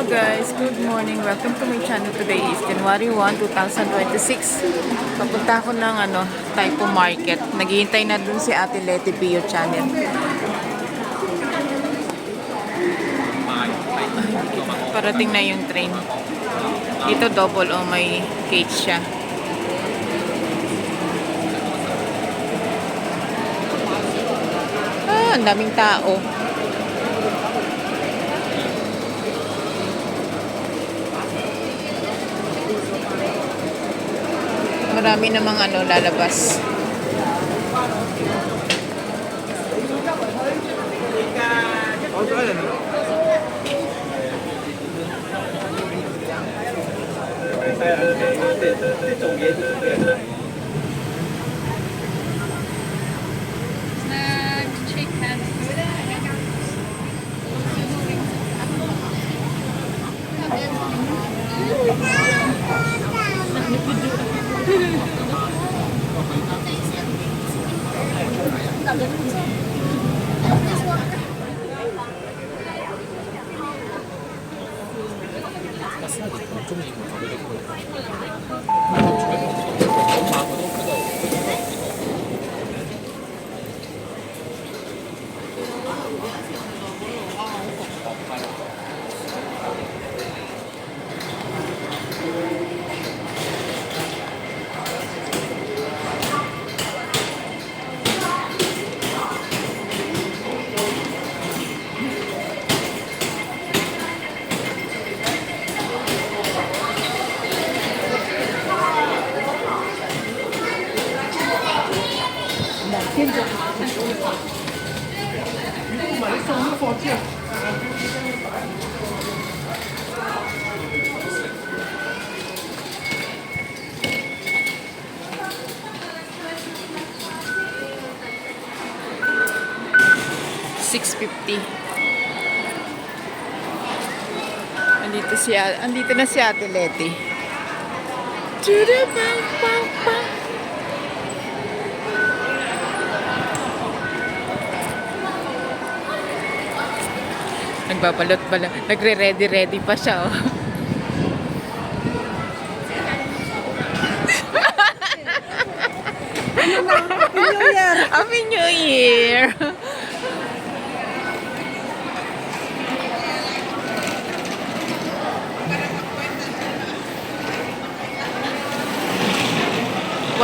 Guys, good morning. Welcome to my channel. Today is January 1, 2026. Papunta ako ng Taipo Market. Naghihintay na dun si Ate Leti Pio Channel. Parating na yung train. Dito double may gate siya. Ang daming tao. Marami namang lalabas. $6.50. Andito na si Ate Leti. Nagbabalot pala. Nagre-ready pa siya, oh. Happy New Year!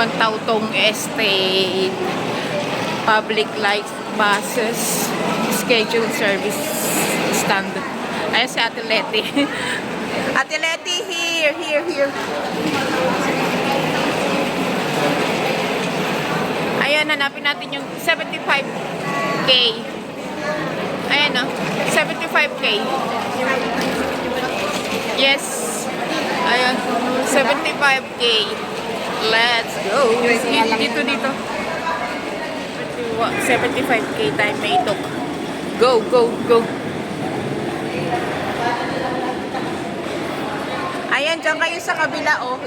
Tautong Estate, public light buses, scheduled service stand. Ayan si Ate Leti. Ate Leti, here. Ayan, hanapin natin yung 75K. Ayan, 75K. Yes. Ayan, 75K. Let's go. Dito. 75K time may itok. Go. Ayan, dyan kayo sa kabila, oh.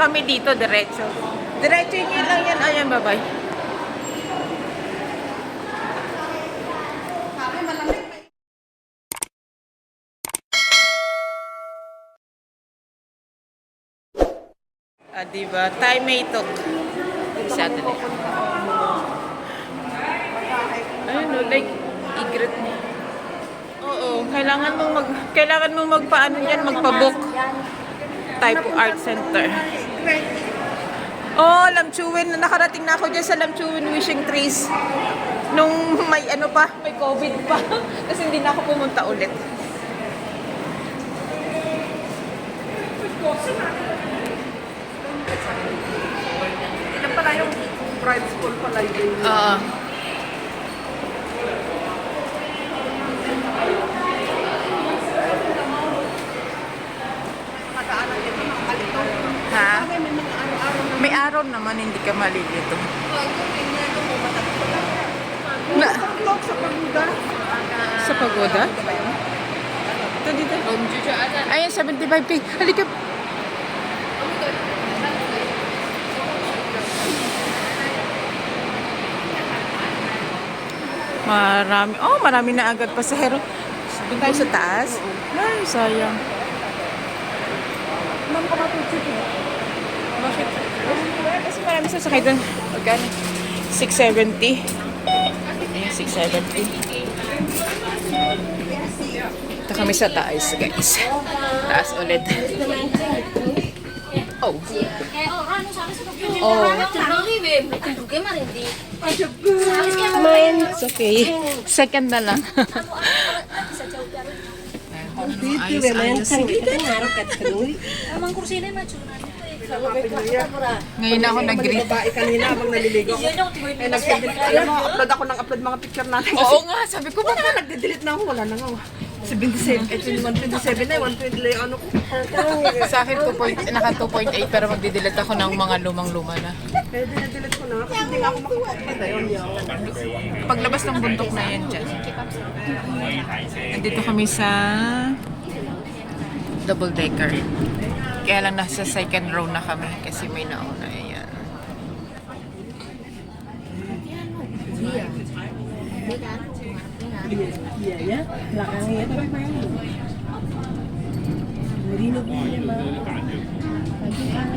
Kami dito, diretso. Diretso nyo lang yan. Ayan, bye-bye. Diba? Time may itok. Sa atin eh. Ayun, like, igret niya. Oo, kailangan mo magpaano yan, magpabook. Taipo Art Center. Oh, Lamchuin. Nakarating na ako dyan sa Lamchuin Wishing Trees. Nung may may COVID pa. Kasi hindi na ako pumunta ulit. Ilan pala yung private school pala yun? Mataanan dito ng kalito. Ha? May mga araw-araw na. May araw naman, hindi ka malilito. Sa pagoda. Sa pagoda? Ito dito. Ayan, 75K. Halika. Marami na agad pasahero. Doon tayo sa taas? Ay, sayang. Ma'am, kapatid siya. Bakit? Kasi marami sasakay doon. Magkano? 670. Ayan, 670. Ito kami sa taas, guys. Taas ulit. Oh. Oh. It's okay. Second na lang. Ngayon ako nag-greet. Babae kanina habang naliligo ako. Eh, alam mo, upload ako ng upload mga picture natin. Oo nga, sabi ko ba? Nagde-delete na ako, wala na nga. 77, ito yung 127 na, 120 lang yung ano ko. Sa akin, naka 2.8 pero magdidelete ako ng mga lumang-luma na. Kaya dinadelete ko na, kasi hindi nga ako makapagpita yun. Paglabas ng bundok na yan dyan. Nandito kami sa double decker. Kaya lang nasa second row na kami kasi may nauna. Ayan. Iya ya, belakangnya tapi main. Merino punya mah. Lagi kan.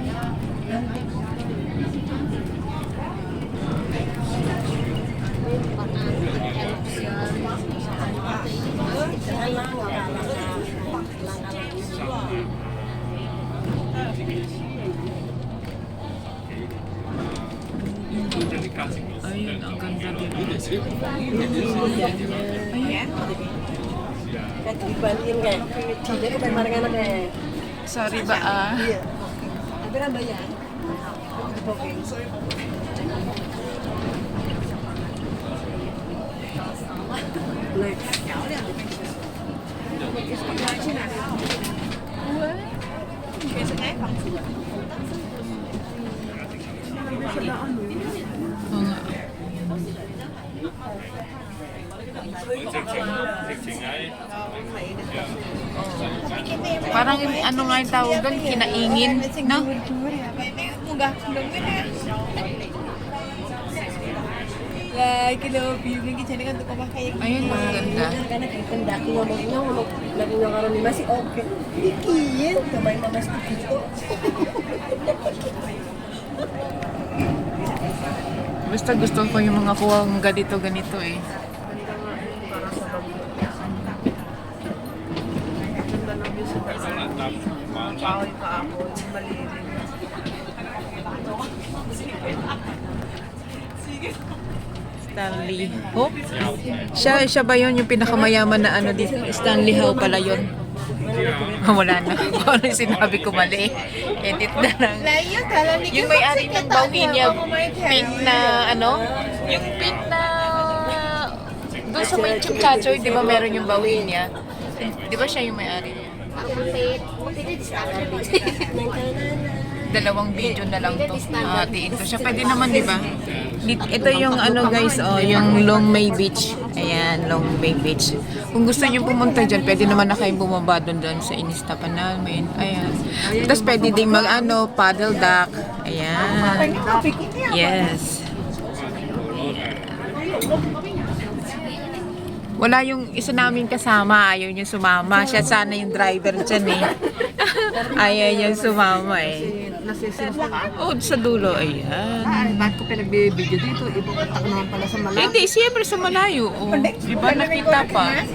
Ayun, ang ganda dito. Dibanding kayak Cina itu memang enak deh. Sorry ba ah? Iya. Tapi kan bayar. Oke. Black. Oo nga. Parang ano nga yung tawag doon, kinaingin, no? Ayun, ang ganda. Karena kendaki ngomongnya lagi ngomong di masih oke. Ikiin, cobain mama sedikit. Basta gusto ko yung mga kuwang ganito eh. Kahoy ka ako, malilim. Stanley Hope? Siya ba yun yung pinakamayaman na ano dito? Stanley Hope pala yun. Wala na. Ano yung sinabi ko mali? Edit na lang. Yung may-ari ng Bauhinia, pink na ano? Yung pink na... Doon sa may Chumchachoy, di ba meron yung Bauhinia? Di ba siya yung may-ari niya? Dalawang video na lang to. Ito siya. Pwede naman, di ba? Ito yung ano guys, oh, yung Long May Beach. Ayan, Long May Beach. Kung gusto niyo pumunta dyan, pwede naman na kayong bumaba doon sa Inistapan namin. Ayan. Tapos pwede din mag ano, paddle dock. Ayan. Yes. Wala yung isa namin kasama, ayaw niya sumama. Siya sana yung driver dyan eh. Ayaw niya sumama eh. Oh, sa dulo, ayan. Bakit ko pinagbibideo dito? Ibukatak naman pala sa malayo. Hindi, siyempre sa malayo. Oh. Iba nakita pa.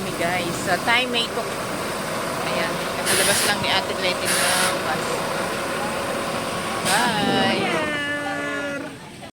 kami guys. Sa Thai May Tuk. Ayan. Kasalabas lang ni Ate Letty ng bus. Bye!